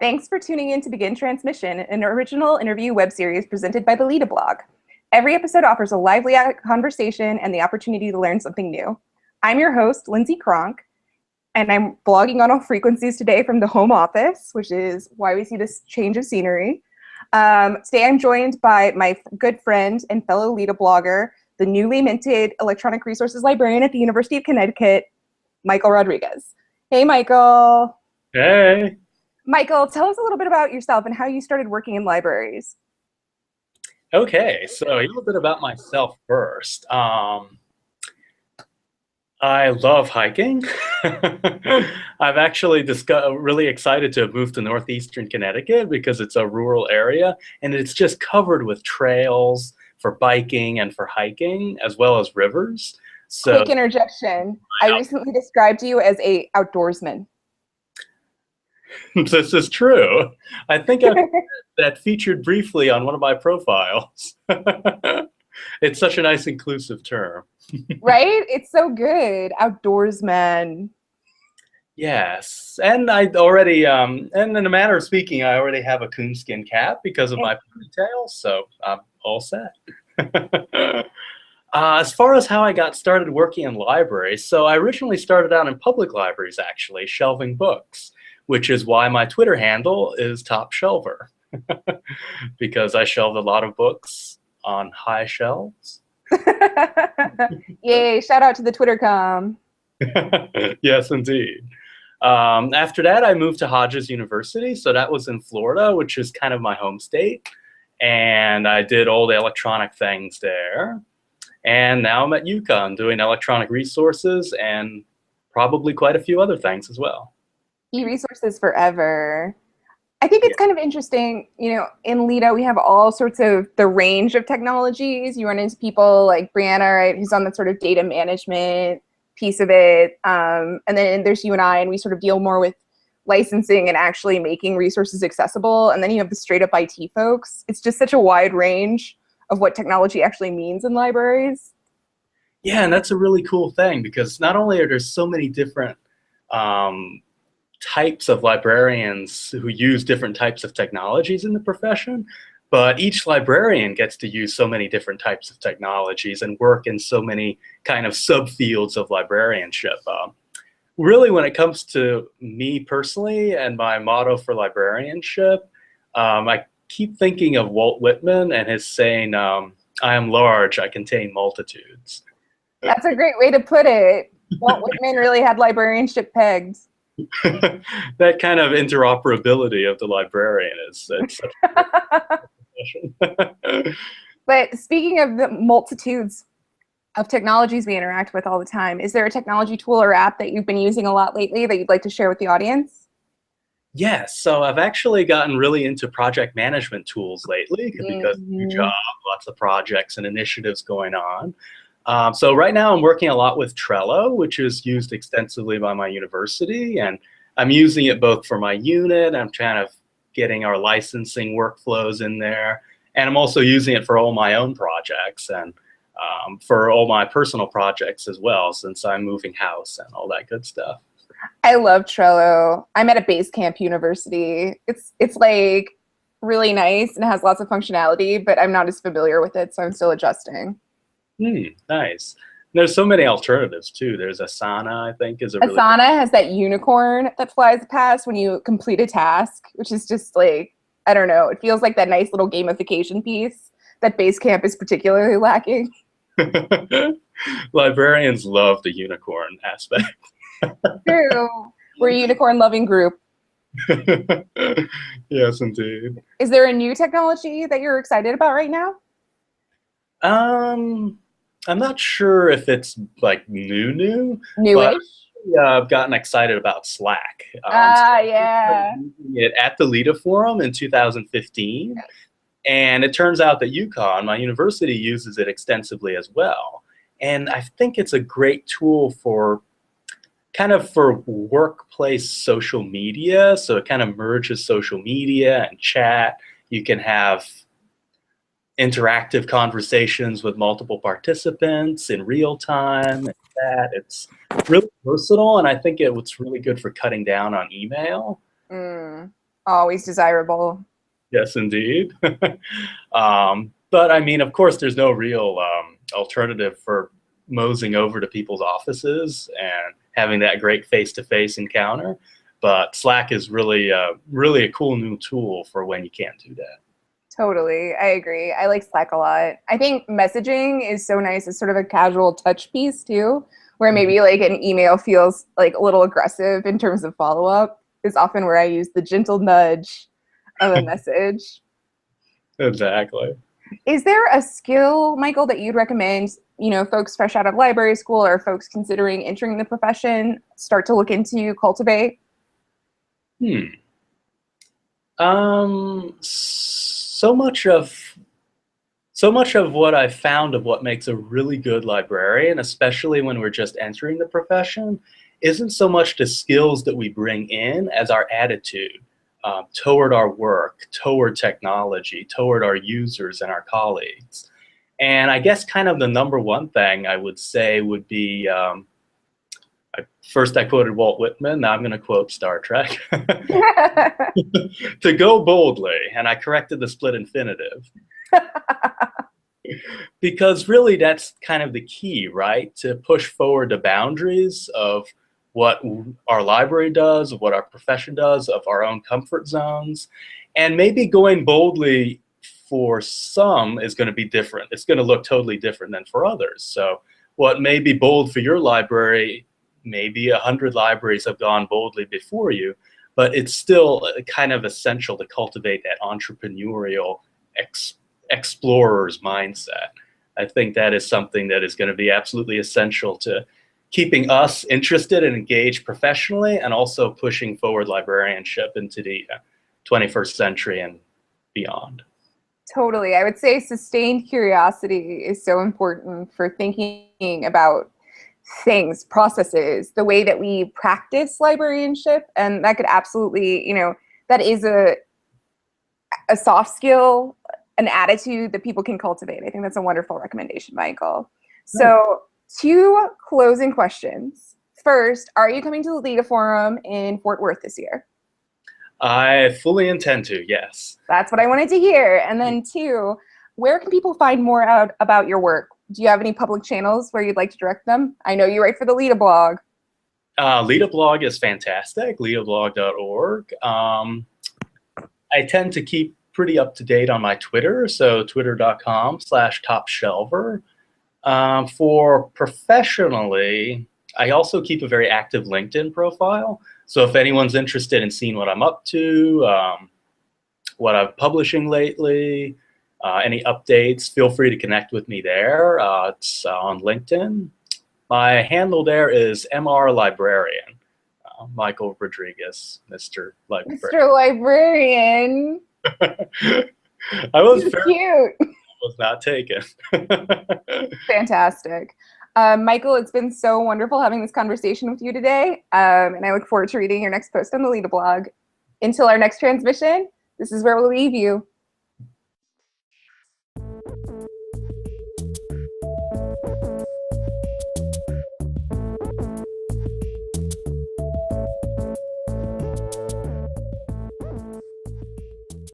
Thanks for tuning in to Begin Transmission, an original interview web series presented by the Lita blog. Every episode offers a lively conversation and the opportunity to learn something new. I'm your host, Lindsay Kronk, and I'm blogging on all frequencies today from the home office, which is why we see this change of scenery. Today I'm joined by my good friend and fellow Lita blogger, the newly minted electronic resources librarian at the University of Connecticut, Michael Rodriguez. Hey, Michael. Hey. Michael, tell us a little bit about yourself and how you started working in libraries. Okay, so a little bit about myself first. I love hiking. I've actually really excited to have moved to northeastern Connecticut because it's a rural area and it's just covered with trails for biking and for hiking, as well as rivers. So, quick interjection. I recently described you as a outdoorsman. This is true. I think that featured briefly on one of my profiles. It's such a nice inclusive term. Right? It's so good. Outdoorsman. Yes. And I already, and in a manner of speaking, I already have a coonskin cap because of my ponytail, so I'm all set. As far as how I got started working in libraries, so I originally started out in public libraries, actually, shelving books, which is why my Twitter handle is Top Shelver, because I shelved a lot of books on high shelves. Yay, shout out to the TwitterCom. Yes, indeed. After that, I moved to Hodges University, so that was in Florida, which is kind of my home state, and I did all the electronic things there. And now I'm at UConn doing electronic resources and probably quite a few other things as well. E-resources forever. I think it's kind of interesting, you know, in Lita, we have all sorts of the range of technologies. You run into people like Brianna, right, who's on the sort of data management piece of it. And then there's you and I, and we sort of deal more with licensing and actually making resources accessible. And then you have the straight up IT folks. It's just such a wide range of what technology actually means in libraries. Yeah, and that's a really cool thing because not only are there so many different types of librarians who use different types of technologies in the profession, but each librarian gets to use so many different types of technologies and work in so many kind of subfields of librarianship. Really, when it comes to me personally and my motto for librarianship, I keep thinking of Walt Whitman and his saying, I am large, I contain multitudes. That's a great way to put it. Walt Whitman really had librarianship pegged. That kind of interoperability of the librarian is such a profession. But speaking of the multitudes of technologies we interact with all the time, is there a technology tool or app that you've been using a lot lately that you'd like to share with the audience? Yes, so I've actually gotten really into project management tools lately because new job, lots of projects and initiatives going on. So right now I'm working a lot with Trello, which is used extensively by my university, and I'm using it both for my unit. I'm kind of getting our licensing workflows in there, and I'm also using it for all my own projects and for all my personal projects as well, since I'm moving house and all that good stuff. I love Trello. I'm at a Basecamp university. It's like really nice and has lots of functionality, but I'm not as familiar with it, so I'm still adjusting. Nice. There's so many alternatives too. There's Asana, I think, is a really Asana has that unicorn that flies past when you complete a task, which is just like, I don't know, it feels like that nice little gamification piece that Basecamp is particularly lacking. Librarians love the unicorn aspect. True. We're a unicorn loving group. Yes, indeed. Is there a new technology that you're excited about right now? I'm not sure if it's like new, Newish. but I've gotten excited about Slack. Yeah. Using it at the Lita Forum in 2015, and it turns out that UConn, my university, uses it extensively as well. And I think it's a great tool for kind of for workplace social media. So it kind of merges social media and chat. You can have interactive conversations with multiple participants in real time. It's really versatile, and I think it's really good for cutting down on email. Always desirable. Yes, indeed. But I mean, of course, there's no real alternative for moseying over to people's offices and having that great face-to-face encounter. But Slack is really, really a cool new tool for when you can't do that. Totally. I agree. I like Slack a lot. I think messaging is so nice. It's sort of a casual touch piece too, where maybe like an email feels like a little aggressive in terms of follow-up is often where I use the gentle nudge of a message. Exactly. Is there a skill, Michael, that you'd recommend, folks fresh out of library school or folks considering entering the profession start to look into, cultivate? So much of what I've found of what makes a really good librarian, especially when we're just entering the profession, isn't so much the skills that we bring in as our attitude toward our work, toward technology, toward our users and our colleagues. And I guess kind of the number one thing I would say would be, first I quoted Walt Whitman, now I'm going to quote Star Trek, to go boldly, and I corrected the split infinitive. Because really that's kind of the key, right? To push forward the boundaries of what our library does, of what our profession does, of our own comfort zones. And maybe going boldly for some is going to be different. It's going to look totally different than for others. So what may be bold for your library, maybe 100 libraries have gone boldly before you, but it's still kind of essential to cultivate that entrepreneurial explorer's mindset. I think that is something that is going to be absolutely essential to keeping us interested and engaged professionally, and also pushing forward librarianship into the 21st century and beyond. Totally. I would say sustained curiosity is so important for thinking about things, processes, the way that we practice librarianship. And that could absolutely, that is a soft skill, an attitude that people can cultivate. I think that's a wonderful recommendation, Michael. So 2 closing questions. First, are you coming to the LIDA Forum in Fort Worth this year? I fully intend to, yes. That's what I wanted to hear. And then 2, where can people find more out about your work? Do you have any public channels where you'd like to direct them? I know you write for the LIDA blog. LIDA blog is fantastic, lidablog.org. I tend to keep pretty up to date on my Twitter, so twitter.com/topshelver. For professionally, I also keep a very active LinkedIn profile. So if anyone's interested in seeing what I'm up to, what I'm publishing lately, any updates, feel free to connect with me there. It's on LinkedIn. My handle there is MR Librarian, Michael Rodriguez, Mr. Librarian. Mr. Librarian. I was very cute. Was not taken. Fantastic. Michael, it's been so wonderful having this conversation with you today, and I look forward to reading your next post on the LIDA blog. Until our next transmission, this is where we'll leave you.